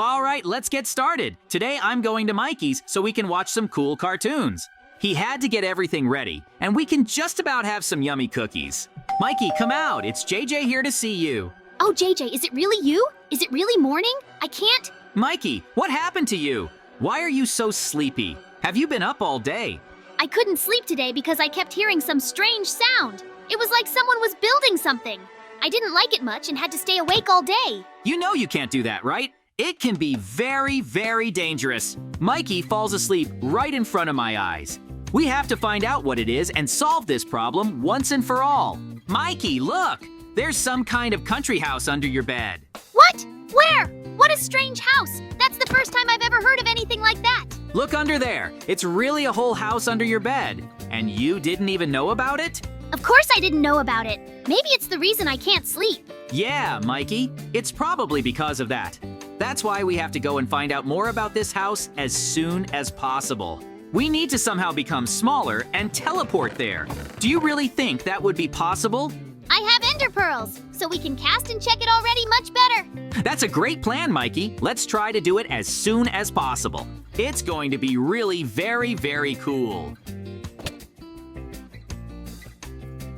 All right, let's get started. Today I'm going to Mikey's so we can watch some cool cartoons. He had to get everything ready, and we can just about have some yummy cookies. Mikey, come out. It's JJ here to see you. Oh, JJ, is it really you? Is it really morning? I can't... Mikey, what happened to you? Why are you so sleepy? Have you been up all day? I couldn't sleep today because I kept hearing some strange sound. It was like someone was building something. I didn't like it much and had to stay awake all day. You know you can't do that, right? It can be very, very dangerous. Mikey falls asleep right in front of my eyes. We have to find out what it is and solve this problem once and for all. Mikey, look! There's some kind of country house under your bed. What? Where? What a strange house! That's the first time I've ever heard of anything like that. Look under there. It's really a whole house under your bed. And you didn't even know about it? Of course I didn't know about it. Maybe it's the reason I can't sleep. Yeah, Mikey. It's probably because of that. That's why we have to go and find out more about this house as soon as possible. We need to somehow become smaller and teleport there. Do you really think that would be possible? I have ender pearls, so we can cast and check it already much better. That's a great plan, Mikey. Let's try to do it as soon as possible. It's going to be really very, very cool.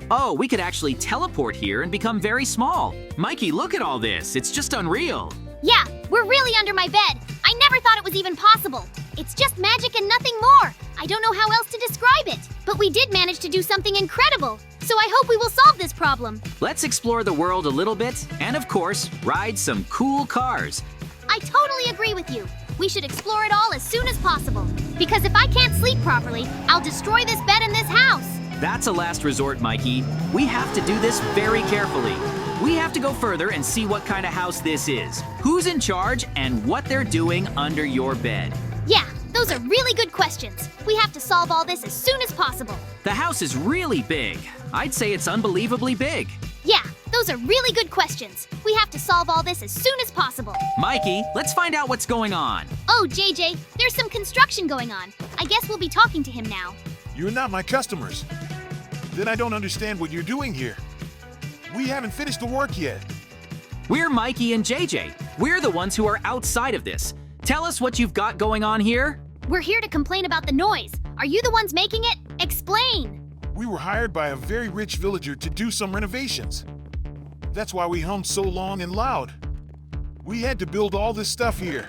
Oh, we could actually teleport here and become very small. Mikey, look at all this. It's just unreal. Yeah, we're really under my bed. I never thought it was even possible. It's just magic and nothing more. I don't know how else to describe it. But we did manage to do something incredible. So I hope we will solve this problem. Let's explore the world a little bit and, of course, ride some cool cars. I totally agree with you. We should explore it all as soon as possible. Because if I can't sleep properly, I'll destroy this bed and this house. That's a last resort, Mikey. We have to do this very carefully. We have to go further and see what kind of house this is, who's in charge, and what they're doing under your bed. Yeah, those are really good questions. We have to solve all this as soon as possible. The house is really big. I'd say it's unbelievably big. Yeah, those are really good questions. We have to solve all this as soon as possible. Mikey, let's find out what's going on. Oh, JJ, there's some construction going on. I guess we'll be talking to him now. You're not my customers. Then I don't understand what you're doing here. We haven't finished the work yet. We're Mikey and JJ. We're the ones who are outside of this. Tell us what you've got going on here. We're here to complain about the noise. Are you the ones making it? Explain. We were hired by a very rich villager to do some renovations. That's why we hummed so long and loud. We had to build all this stuff here.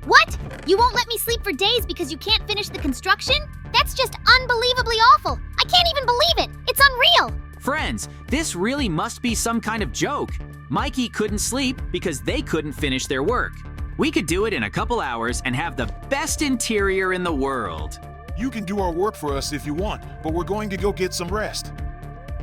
What? You won't let me sleep for days because you can't finish the construction? That's just unbelievably awful. I can't even believe it. It's unreal. Friends, this really must be some kind of joke. Mikey couldn't sleep because they couldn't finish their work. We could do it in a couple hours and have the best interior in the world. You can do our work for us if you want, but we're going to go get some rest.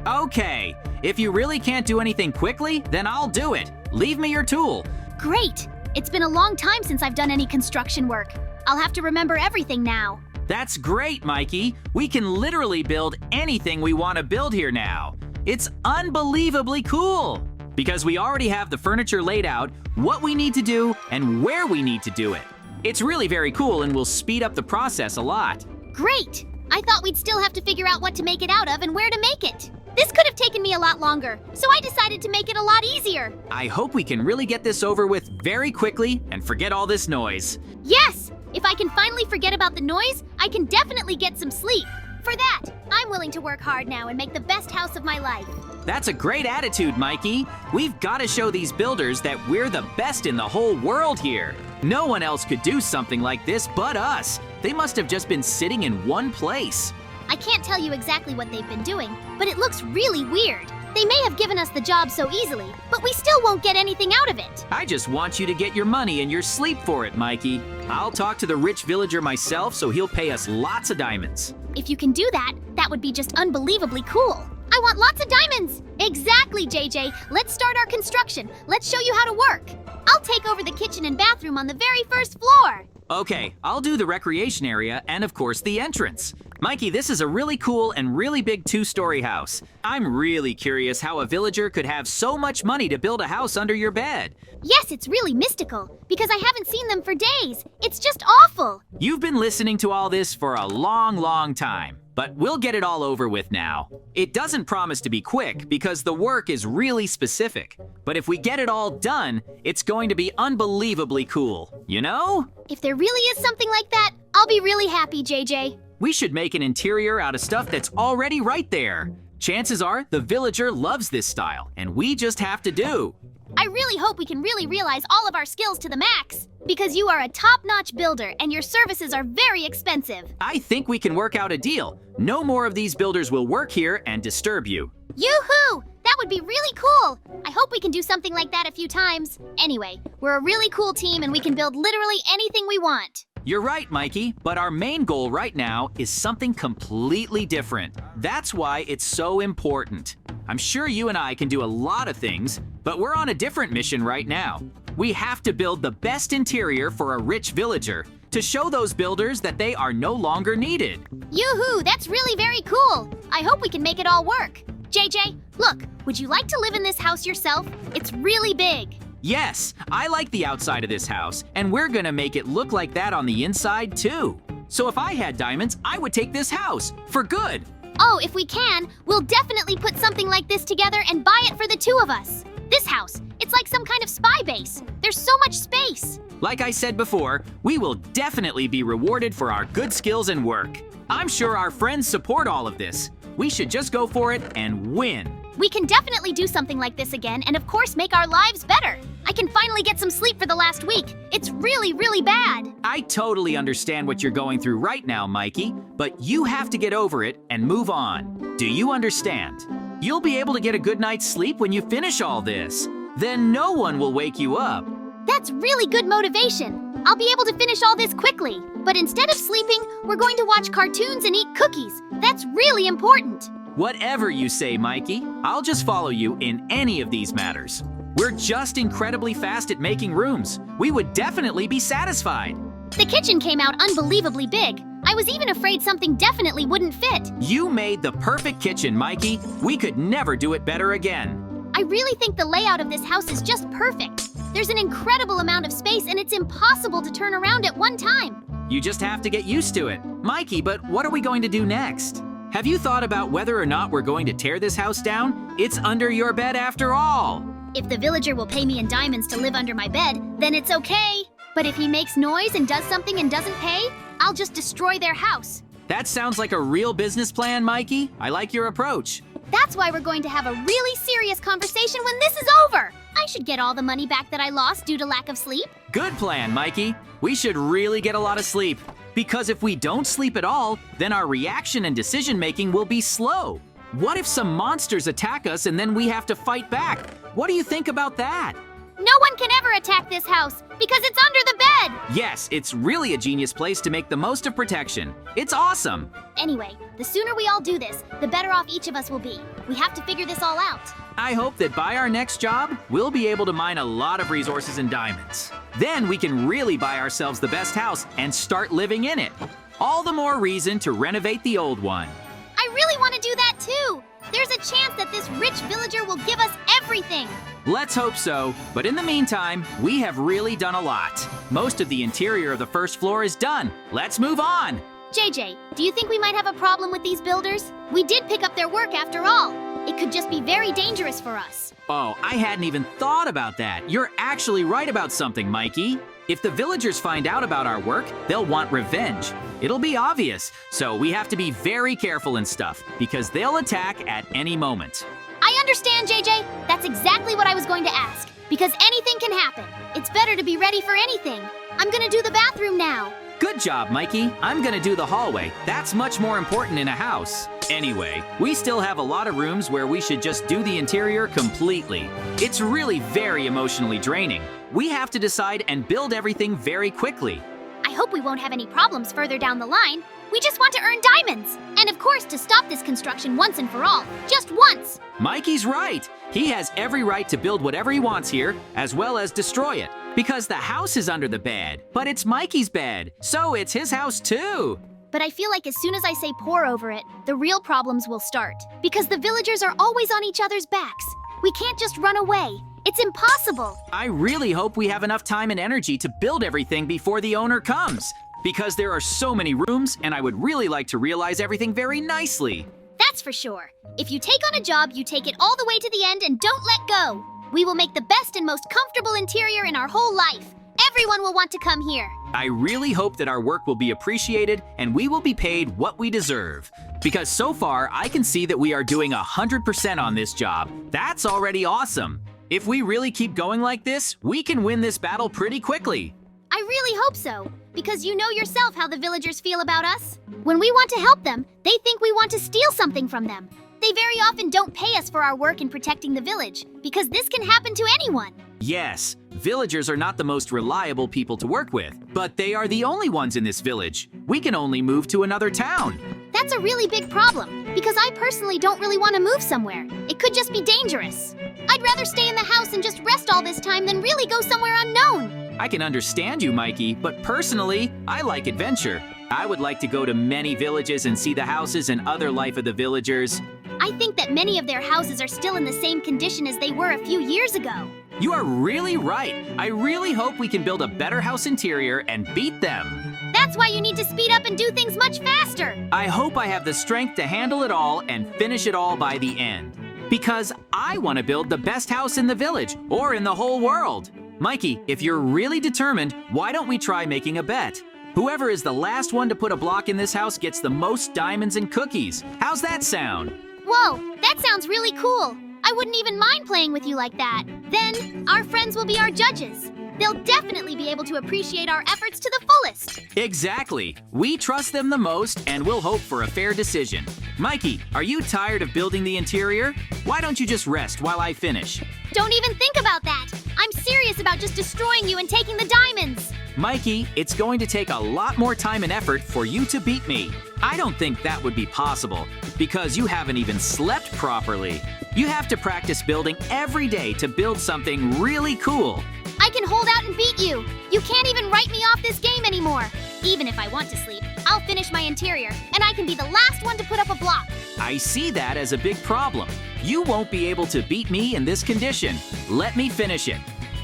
Okay, if you really can't do anything quickly, then I'll do it. Leave me your tool. Great. It's been a long time since I've done any construction work. I'll have to remember everything now. That's great, Mikey. We can literally build anything we want to build here now. It's unbelievably cool because we already have the furniture laid out, what we need to do, and where we need to do it. It's really very cool and will speed up the process a lot. Great! I thought we'd still have to figure out what to make it out of and where to make it. This could have taken me a lot longer, so I decided to make it a lot easier. I hope we can really get this over with very quickly and forget all this noise. Yes! If I can finally forget about the noise, I can definitely get some sleep. For that, I'm willing to work hard now and make the best house of my life. That's a great attitude, Mikey. We've got to show these builders that we're the best in the whole world here. No one else could do something like this but us. They must have just been sitting in one place. I can't tell you exactly what they've been doing, but it looks really weird. They may have given us the job so easily, but we still won't get anything out of it. I just want you to get your money and your sleep for it, Mikey. I'll talk to the rich villager myself so he'll pay us lots of diamonds. If you can do that, that would be just unbelievably cool. I want lots of diamonds! Exactly, JJ. Let's start our construction. Let's show you how to work. I'll take over the kitchen and bathroom on the very first floor. Okay, I'll do the recreation area and, of course, the entrance. Mikey, this is a really cool and really big two-story house. I'm really curious how a villager could have so much money to build a house under your bed. Yes, it's really mystical, because I haven't seen them for days. It's just awful. You've been listening to all this for a long, long time. but we'll get it all over with now. It doesn't promise to be quick because the work is really specific. But if we get it all done, it's going to be unbelievably cool, you know? If there really is something like that, I'll be really happy, JJ. We should make an interior out of stuff that's already right there. Chances are the villager loves this style, and we just have to do. I really hope we can really realize all of our skills to the max. Because you are a top-notch builder and your services are very expensive. I think we can work out a deal. No more of these builders will work here and disturb you. Yoo-hoo! That would be really cool! I hope we can do something like that a few times. Anyway, we're a really cool team and we can build literally anything we want. You're right, Mikey, but our main goal right now is something completely different. That's why it's so important. I'm sure you and I can do a lot of things, but we're on a different mission right now. We have to build the best interior for a rich villager to show those builders that they are no longer needed. Yoo-hoo! That's really very cool! I hope we can make it all work. JJ, look, would you like to live in this house yourself? It's really big. Yes, I like the outside of this house, and we're gonna make it look like that on the inside too. So if I had diamonds, I would take this house, for good. Oh, if we can, we'll definitely put something like this together and buy it for the two of us. This house, it's like some kind of spy base. There's so much space. Like I said before, we will definitely be rewarded for our good skills and work. I'm sure our friends support all of this. We should just go for it and win. We can definitely do something like this again and of course make our lives better. I can finally get some sleep for the last week. It's really, really bad. I totally understand what you're going through right now, Mikey, but you have to get over it and move on. Do you understand? You'll be able to get a good night's sleep when you finish all this. Then no one will wake you up. That's really good motivation. I'll be able to finish all this quickly. But instead of sleeping, we're going to watch cartoons and eat cookies. That's really important. Whatever you say, Mikey, I'll just follow you in any of these matters. We're just incredibly fast at making rooms. We would definitely be satisfied. The kitchen came out unbelievably big. I was even afraid something definitely wouldn't fit. You made the perfect kitchen, Mikey. We could never do it better again. I really think the layout of this house is just perfect. There's an incredible amount of space and it's impossible to turn around at one time. You just have to get used to it. Mikey, but what are we going to do next? Have you thought about whether or not we're going to tear this house down? It's under your bed after all. If the villager will pay me in diamonds to live under my bed, then it's okay. But if he makes noise and does something and doesn't pay, I'll just destroy their house. That sounds like a real business plan, Mikey. I like your approach. That's why we're going to have a really serious conversation when this is over. I should get all the money back that I lost due to lack of sleep. Good plan, Mikey. We should really get a lot of sleep. Because if we don't sleep at all, then our reaction and decision-making will be slow. What if some monsters attack us and then we have to fight back? What do you think about that? No one can ever attack this house because it's under the bed. Yes, it's really a genius place to make the most of protection. It's awesome. Anyway, the sooner we all do this, the better off each of us will be. We have to figure this all out. I hope that by our next job, we'll be able to mine a lot of resources and diamonds. Then we can really buy ourselves the best house and start living in it. All the more reason to renovate the old one. I really want to do that too. There's a chance that this rich villager will give us everything. Let's hope so, but in the meantime, we have really done a lot. Most of the interior of the first floor is done. Let's move on. JJ, do you think we might have a problem with these builders? We did pick up their work after all. It could just be very dangerous for us. Oh, I hadn't even thought about that. You're actually right about something, Mikey. If the villagers find out about our work, they'll want revenge. It'll be obvious, so we have to be very careful and stuff, because they'll attack at any moment. I understand, JJ. That's exactly what I was going to ask. Because anything can happen. It's better to be ready for anything. I'm gonna do the bathroom now. Good job, Mikey. I'm gonna do the hallway. That's much more important in a house. Anyway, we still have a lot of rooms where we should just do the interior completely. It's really very emotionally draining. We have to decide and build everything very quickly. I hope we won't have any problems further down the line. We just want to earn diamonds. And of course, to stop this construction once and for all. Just once. Mikey's right. He has every right to build whatever he wants here, as well as destroy it. Because the house is under the bed, but it's Mikey's bed, so it's his house too. But I feel like as soon as I say pour over it, the real problems will start. Because the villagers are always on each other's backs. We can't just run away. It's impossible. I really hope we have enough time and energy to build everything before the owner comes. because there are so many rooms and I would really like to realize everything very nicely. That's for sure. If you take on a job, you take it all the way to the end and don't let go. We will make the best and most comfortable interior in our whole life. Everyone will want to come here. I really hope that our work will be appreciated and we will be paid what we deserve. Because so far, I can see that we are doing 100% on this job. That's already awesome. If we really keep going like this, we can win this battle pretty quickly. I really hope so, because you know yourself how the villagers feel about us. When we want to help them, they think we want to steal something from them. They very often don't pay us for our work in protecting the village, because this can happen to anyone. Yes, villagers are not the most reliable people to work with, but they are the only ones in this village. We can only move to another town. That's a really big problem, because I personally don't really want to move somewhere. It could just be dangerous. I'd rather stay in the house and just rest all this time than really go somewhere unknown. I can understand you, Mikey, but personally, I like adventure. I would like to go to many villages and see the houses and other life of the villagers. I think that many of their houses are still in the same condition as they were a few years ago. You are really right. I really hope we can build a better house interior and beat them. That's why you need to speed up and do things much faster. I hope I have the strength to handle it all and finish it all by the end. Because I want to build the best house in the village or in the whole world. Mikey, if you're really determined, why don't we try making a bet? Whoever is the last one to put a block in this house gets the most diamonds and cookies. How's that sound? Whoa, that sounds really cool. I wouldn't even mind playing with you like that. Then, our friends will be our judges. They'll definitely be able to appreciate our efforts to the fullest. Exactly. We trust them the most and we'll hope for a fair decision. Mikey, are you tired of building the interior? Why don't you just rest while I finish? Don't even think about that. I'm serious about just destroying you and taking the diamonds. Mikey, it's going to take a lot more time and effort for you to beat me. I don't think that would be possible because you haven't even slept properly. You have to practice building every day to build something really cool. I can hold out and beat you. You can't even write me off this game anymore. Even if I want to sleep, I'll finish my interior, and I can be the last one to put up a block. I see that as a big problem. You won't be able to beat me in this condition. Let me finish it.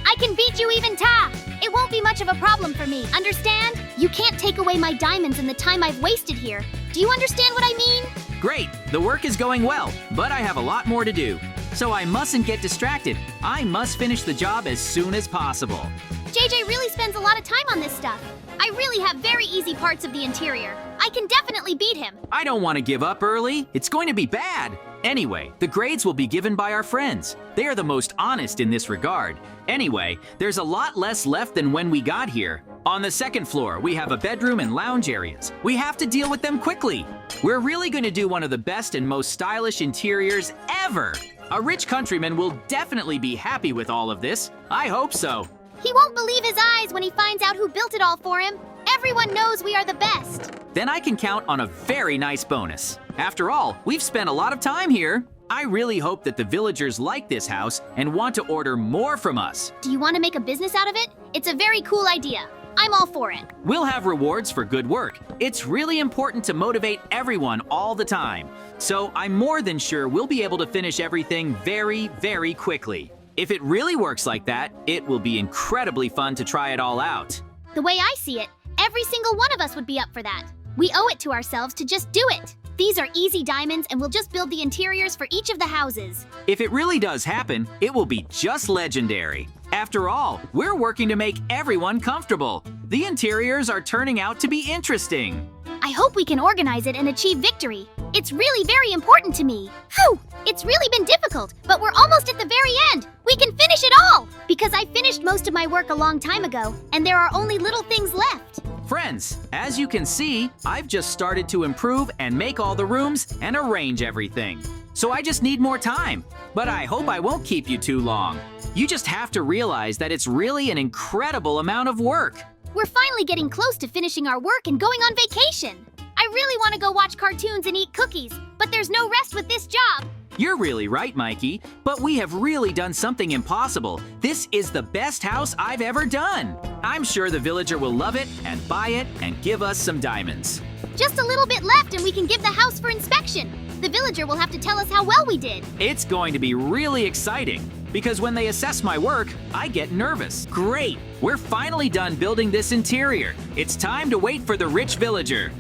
I can beat you even ta! It won't be much of a problem for me, understand? You can't take away my diamonds and the time I've wasted here. Do you understand what I mean? Great, the work is going well, but I have a lot more to do. So I mustn't get distracted. I must finish the job as soon as possible. JJ really spends a lot of time on this stuff. I really have very easy parts of the interior. I can definitely beat him. I don't want to give up early. It's going to be bad. Anyway, the grades will be given by our friends. They are the most honest in this regard. Anyway, there's a lot less left than when we got here. On the second floor, we have a bedroom and lounge areas. We have to deal with them quickly. We're really going to do one of the best and most stylish interiors ever. A rich countryman will definitely be happy with all of this. I hope so. He won't believe his eyes when he finds out who built it all for him. Everyone knows we are the best. Then I can count on a very nice bonus. After all, we've spent a lot of time here. I really hope that the villagers like this house and want to order more from us. Do you want to make a business out of it? It's a very cool idea. I'm all for it. We'll have rewards for good work. It's really important to motivate everyone all the time. So I'm more than sure we'll be able to finish everything very, very quickly. If it really works like that, it will be incredibly fun to try it all out. The way I see it, every single one of us would be up for that. We owe it to ourselves to just do it. These are easy diamonds and we'll just build the interiors for each of the houses. If it really does happen, it will be just legendary. After all, we're working to make everyone comfortable. The interiors are turning out to be interesting. I hope we can organize it and achieve victory. It's really very important to me. Phew! It's really been difficult, but we're almost at the very end. We can finish it all! Because I finished most of my work a long time ago, and there are only little things left. Friends, as you can see, I've just started to improve and make all the rooms and arrange everything. So I just need more time, but I hope I won't keep you too long. You just have to realize that it's really an incredible amount of work. We're finally getting close to finishing our work and going on vacation. I really want to go watch cartoons and eat cookies, but there's no rest with this job. You're really right, Mikey, but we have really done something impossible. This is the best house I've ever done. I'm sure the villager will love it and buy it and give us some diamonds. Just a little bit left and we can give the house for inspection. The villager will have to tell us how well we did. It's going to be really exciting. because when they assess my work, I get nervous. Great! We're finally done building this interior. It's time to wait for the rich villager.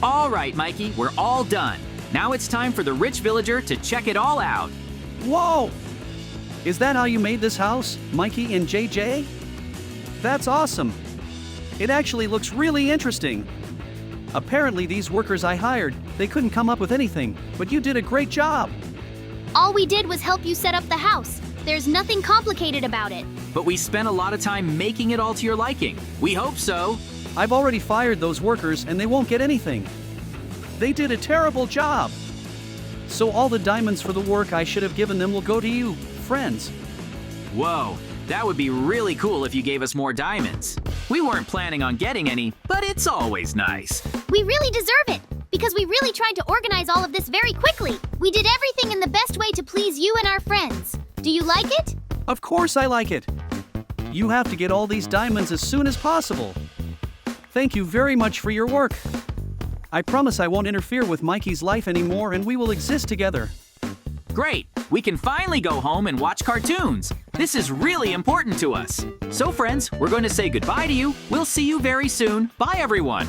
All right, Mikey, we're all done. Now it's time for the rich villager to check it all out. Whoa! Is that how you made this house, Mikey and JJ? That's awesome. It actually looks really interesting. Apparently these workers I hired, they couldn't come up with anything, but you did a great job. All we did was help you set up the house. There's nothing complicated about it. But we spent a lot of time making it all to your liking. We hope so. I've already fired those workers and they won't get anything. They did a terrible job. So all the diamonds for the work I should have given them will go to you, friends. Whoa, that would be really cool if you gave us more diamonds. We weren't planning on getting any, but it's always nice. We really deserve it, because we really tried to organize all of this very quickly. We did everything in the best way to please you and our friends. Do you like it? Of course I like it. You have to get all these diamonds as soon as possible. Thank you very much for your work. I promise I won't interfere with Mikey's life anymore and we will exist together. Great! We can finally go home and watch cartoons. This is really important to us. So friends, we're going to say goodbye to you. We'll see you very soon. Bye everyone.